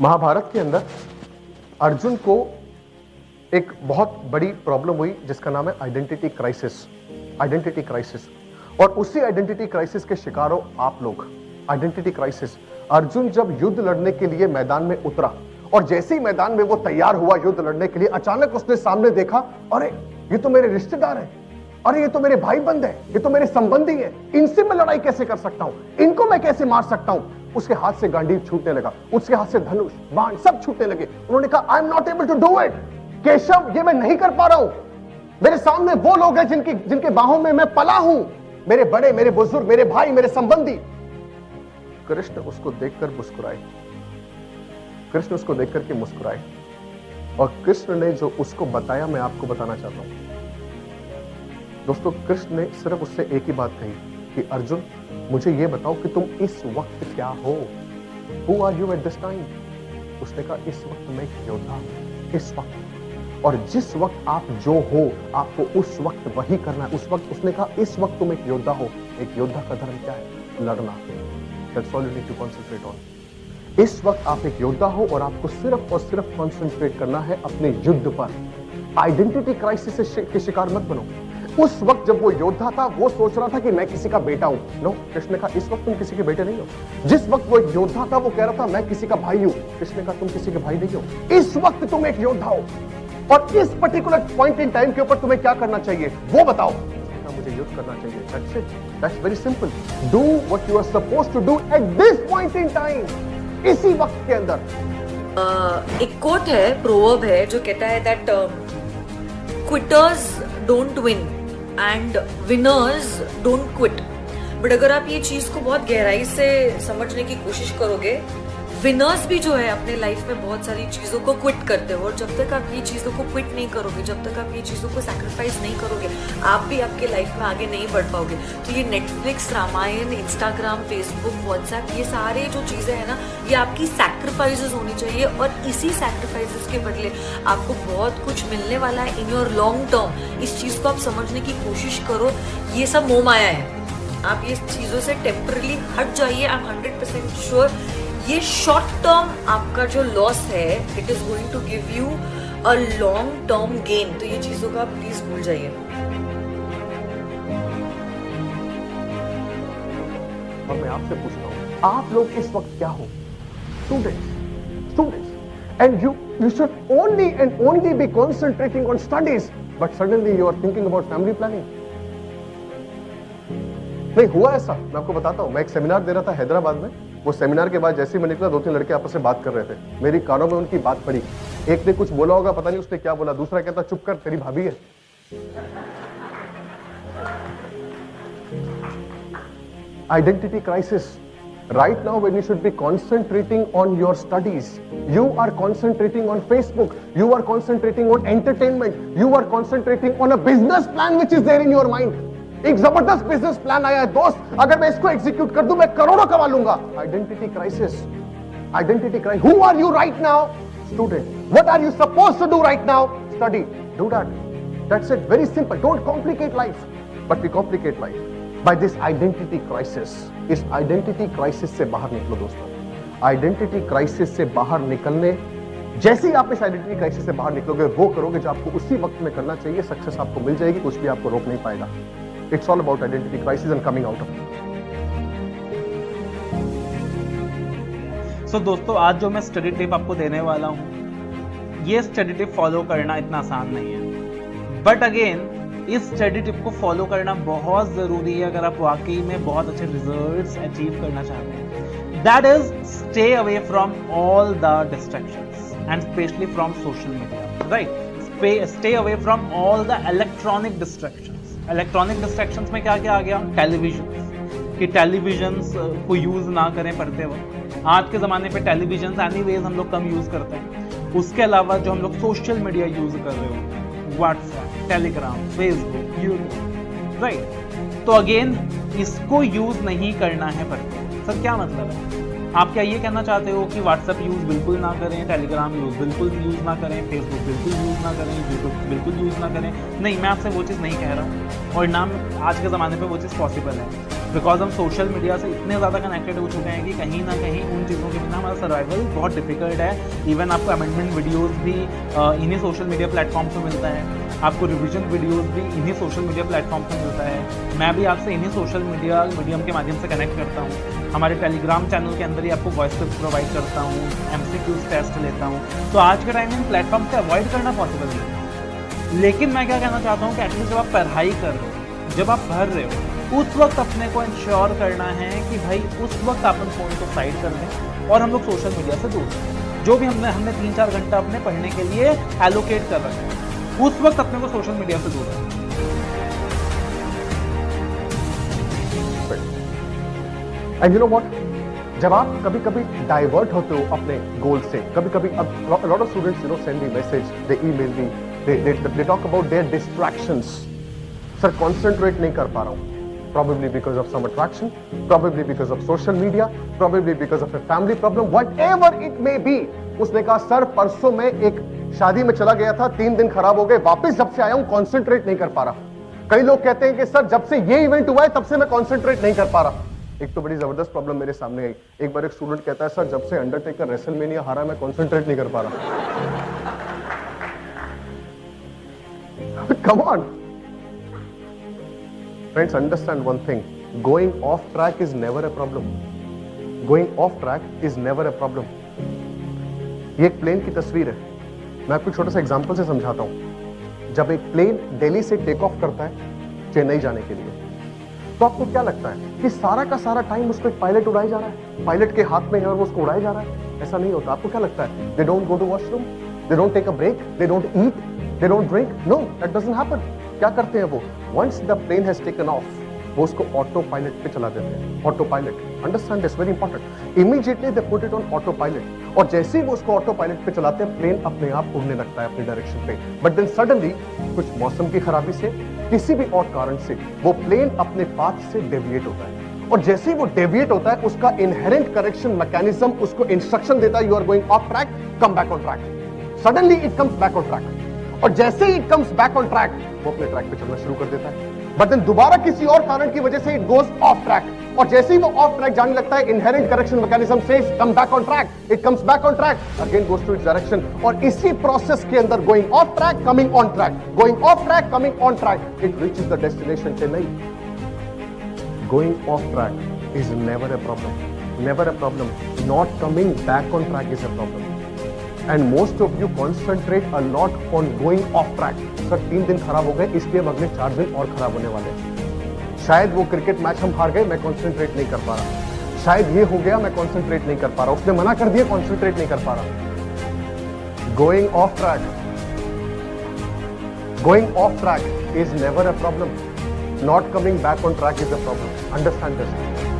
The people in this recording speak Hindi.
महाभारत के अंदर अर्जुन को एक बहुत बड़ी प्रॉब्लम हुई जिसका नाम है आइडेंटिटी क्राइसिस। आइडेंटिटी क्राइसिस, और उसी आइडेंटिटी क्राइसिस के शिकार हो आप लोग। Identity crisis. अर्जुन जब युद्ध लड़ने के लिए मैदान में उतरा और जैसे ही मैदान में वो तैयार हुआ युद्ध लड़ने के लिए, अचानक उसने सामने देखा, अरे ये तो मेरे रिश्तेदार हैं, अरे ये तो मेरे भाई बंद है, ये तो मेरे संबंधी है, इनसे मैं लड़ाई कैसे कर सकता हूं, इनको मैं कैसे मार सकता हूं। उसके हाथ से गांडीव छूटने लगा, उसके हाथ से धनुष बाण सब छूटने लगे। उन्होंने कहा I am not able to do it, Keshav ये मैं नहीं कर पा रहा हूं। मेरे सामने वो लोग हैं जिनके बाहों में मैं पला हूं, मेरे बड़े, मेरे बुजुर्ग, मेरे भाई, मेरे संबंधी। कृष्ण उसको देखकर मुस्कुराए, कृष्ण उसको देखकर के मुस्कुराए, और कृष्ण ने जो उसको बताया मैं आपको बताना चाहता हूं। दोस्तों, कृष्ण ने सिर्फ उससे एक ही बात कही कि अर्जुन मुझे ये बताओ कि तुम इस वक्त क्या हो, who are you at this time. उसने कहा इस वक्त मैं एक योद्धा हूं, इस वक्त, और जिस वक्त आप जो हो आपको उस वक्त वही करना है। उस वक्त उसने कहा इस वक्त तुम एक योद्धा हो। एक योद्धा का धर्म क्या है? लड़ना। That's all you need to concentrate on. इस वक्त आप एक योद्धा हो और आपको सिर्फ और सिर्फ कंसंट्रेट करना है अपने युद्ध पर। आइडेंटिटी क्राइसिस के शिकार मत बनो। उस वक्त जब वो योद्धा था वो सोच रहा था कि मैं किसी का बेटा हूं। नो, कृष्ण ने कहा इस वक्त तुम किसी के बेटे नहीं हो। जिस वक्त वो एक योद्धा था वो कह रहा था मैं किसी का भाई हूं, कृष्ण ने कहा तुम किसी के भाई नहीं हो। इस वक्त तुम एक योद्धा हो और इस पर्टिकुलर पॉइंट इन टाइम के ऊपर तुम्हें क्या करना चाहिए वो बताओ। मुझे युद्ध करना चाहिए। That's it, that's very simple. Do what you are supposed to do at this point in time, इसी वक्त के अंदर। एक कोट है, प्रोवर्ब है जो कहता है that quitters don't win and winners don't quit. But अगर आप ये चीज को बहुत गहराई से समझने की कोशिश करोगे, विनर्स भी जो है अपने लाइफ में बहुत सारी चीजों को क्विट करते हो, और जब तक आप ये चीजों को क्विट नहीं करोगे, जब तक आप ये चीजों को सैक्रिफाइस नहीं करोगे, आप भी आपके लाइफ में आगे नहीं बढ़ पाओगे। तो ये Netflix, Ramayan, Instagram, Facebook, WhatsApp, ये सारे जो चीजें हैं ना, ये आपकी सैक्रिफाइसेस होनी चाहिए, और इसी सैक्रिफाइसेस के बदले आपको बहुत कुछ मिलने वाला है इन योर लॉन्ग टर्म। इस चीज को आप समझने की कोशिश करो। ये सब मोह माया है। आप ये चीजों से टेम्परली हट जाइए। आई एम 100% श्योर ये शॉर्ट टर्म आपका जो लॉस है, it is going to give you a long term gain. तो ये चीजों का प्लीज भूल जाइए। और मैं आपसे पूछता हूं, आप लोग इस वक्त क्या हो? Students, and you should only and only be concentrating on studies, but suddenly you are thinking about family planning. नहीं हुआ ऐसा, मैं आपको बताता हूं। मैं एक सेमिनार दे रहा था हैदराबाद में। वो सेमिनार के बाद जैसे ही मैं निकला, 2-3 लड़के आपस में बात कर रहे थे। मेरी कानों में उनकी बात पड़ी। एक ने कुछ बोला होगा, पता नहीं उसने क्या बोला, दूसरा कहता चुप कर तेरी भाभी है। Identity crisis. Right now when you should be concentrating on your studies, you are concentrating on Facebook, you are concentrating on entertainment, you are concentrating on a business plan which is there in your mind. एक जबरदस्त बिजनेस प्लान आया है दोस्त, अगर मैं इसको एग्जीक्यूट कर दूं मैं करोड़ों कमा लूंगा। Identity crisis, identity crisis. Who are you right now? Student. What are you supposed to do right now? Study. Do that. That's it. Very simple. Don't complicate life. But we complicate life by this identity crisis. इस आइडेंटिटी क्राइसिस से बाहर निकलो दोस्तों। आइडेंटिटी क्राइसिस से बाहर निकलने, जैसे ही आप इस आइडेंटिटी क्राइसिस से बाहर निकलोगे, वो करोगे जो आपको उसी वक्त में करना चाहिए, सक्सेस आपको मिल जाएगी, कुछ भी आपको रोक नहीं पाएगा। It's all about identity crisis and coming out of it. So दोस्तों, आज जो मैं स्टडी टिप आपको देने वाला हूँ, ये स्टडी टिप फॉलो करना इतना आसान नहीं है। बट अगेन, इस स्टडी टिप को फॉलो करना बहुत जरूरी है अगर आप वाकई में बहुत अच्छे रिजल्ट्स अचीव करना चाहते हैं। That is stay away from all the distractions and specially from social media, right? Stay away from all the electronic distractions. Electronic distractions में क्या क्या आ गया? टेलीविजन, कि टेलीविजन को यूज ना करें पढ़ते वक्त। आज के ज़माने पे टेलीविजन एनीवेज हम लोग कम यूज़ करते हैं। उसके अलावा जो हम लोग सोशल मीडिया यूज़ कर रहे हो, WhatsApp, Telegram, Facebook, YouTube, right? तो अगेन इसको यूज़ नहीं करना है पढ़ते वक्त। सर क्या मतलब है? आप क्या ये कहना चाहते हो कि व्हाट्सएप यूज़ बिल्कुल ना करें, टेलीग्राम बिल्कुल यूज़ ना करें, फेसबुक बिल्कुल यूज़ ना करें, यूट्यूब बिल्कुल यूज़ ना करें? नहीं, मैं आपसे वो चीज़ नहीं कह रहा हूँ, और ना आज के ज़माने पे वो चीज़ पॉसिबल है। बिकॉज हम सोशल मीडिया से इतने ज़्यादा कनेक्टेड हो चुके हैं कि कहीं ना कहीं उन चीज़ों के बिना हमारा सर्वाइवल बहुत डिफिकल्ट है। इवन आपको अमेंडमेंट वीडियोस भी इन्हीं सोशल मीडिया प्लेटफॉर्म पे मिलता है, आपको रिवीजन वीडियोस भी इन्हीं सोशल मीडिया प्लेटफॉर्म पे मिलता है। मैं भी आपसे इन्हीं सोशल मीडिया मीडियम के माध्यम से कनेक्ट करता हूँ। हमारे टेलीग्राम चैनल के अंदर ही आपको वॉइस टिप्स प्रोवाइड करता हूँ, MCQs टेस्ट लेता हूँ। तो आज के टाइम में इन प्लेटफॉर्म से अवॉइड करना पॉसिबल नहीं है। लेकिन मैं क्या कहना चाहता हूँ कि एटलीस्ट जब आप पढ़ाई कर रहे हो, जब आप पढ़ रहे हो, उस वक्त अपने को इंश्योर करना है कि भाई उस वक्त अपन फ़ोन को साइड कर दें और हम लोग सोशल मीडिया से दूर रहें। जो भी हमने 3-4 घंटा अपने पढ़ने के लिए एलोकेट कर रखे हैं, उस वक्त अपने को सोशल मीडिया से दूर रहें। एंड यू नो व्हाट, जब आप कभी कभी डाइवर्ट होते हो अपने गोल से, कभी कभी अब lot of students send me message, they email me, they talk about their distractions. Sir concentrate नहीं कर पा रहा हूं, probably because of some attraction, probably because of social media, probably because of a family problem, whatever it may be। उसने कहा सर परसों मैं एक शादी में चला गया था, 3 दिन खराब हो गए, वापस जब से आया हूं कंसंट्रेट नहीं कर पा रहा। कई लोग कहते हैं कि सर जब से ये इवेंट हुआ है तब से मैं कंसंट्रेट नहीं कर पा रहा। एक तो बड़ी जबरदस्त प्रॉब्लम मेरे सामने आई। एक बार एक स्टूडेंट कहता है सर जब से अंडरटेकर रेसलमेनिया हारा मैं कंसंट्रेट नहीं कर पा रहा। Come on friends, understand one thing, going off track is never a problem. Going off track is never a problem. ये एक प्लेन की तस्वीर है, मैं आपको छोटा सा एग्जांपल से समझाता हूं। जब एक प्लेन दिल्ली से टेक ऑफ करता है चेन्नई जाने के लिए, तो आपको क्या लगता है कि सारा का सारा टाइम उसको एक पायलट उड़ाया जा रहा है, पायलट के हाथ में है और वो उसको उड़ाया जा रहा है? ऐसा नहीं होता। आपको क्या लगता है they don't go to washroom, they don't take a break, they don't eat, they don't drink? No, that doesn't happen. क्या करते हैं वो? Once the plane has taken off, वो उसको ऑटो पायलट पे चला देते हैं। Autopilot, understand this, very important. Immediately they put it on autopilot, और जैसे ही वो उसको ऑटो पायलट पे चलाते हैं प्लेन अपने आप उड़ने लगता है अपनी डायरेक्शन पे। बट देन सडनली कुछ मौसम की खराबी से, किसी भी और कारण से वो प्लेन अपने पाथ से डेविएट होता है, और जैसे ही वो डेविएट होता है उसका इनहेरेंट करेक्शन मैकेनिज्म उसको इंस्ट्रक्शन देता है you are going off track, come back on track. Suddenly it comes back on track, और जैसे ही it comes back on track वो अपने ट्रैक पे चलना शुरू कर देता है। बट देन दोबारा किसी और कारण की वजह से इट गोज ऑफ ट्रैक, और जैसे ही वो ऑफ ट्रैक जाने लगता है inherent correction mechanism says come back on track, it comes back on track, again goes to its direction. और इसी प्रोसेस के अंदर going off track, coming on track, going off track, coming on track, it reaches the destination Chennai. Going off track is never a problem, never a problem. Not coming back on track is a problem. And most of you concentrate a lot on going off track. Sir 3 दिन खराब हो गए, इसलिए अब अगले 4 दिन और खराब होने वाले हैं। शायद वो क्रिकेट मैच हम हार गए, मैं कंसंट्रेट नहीं कर पा रहा। शायद ये हो गया, मैं कंसंट्रेट नहीं कर पा रहा। उसने मना कर दिया, कंसंट्रेट नहीं कर पा रहा। Going off track, going off track is never a problem. Not coming back on track is a problem. Understand this.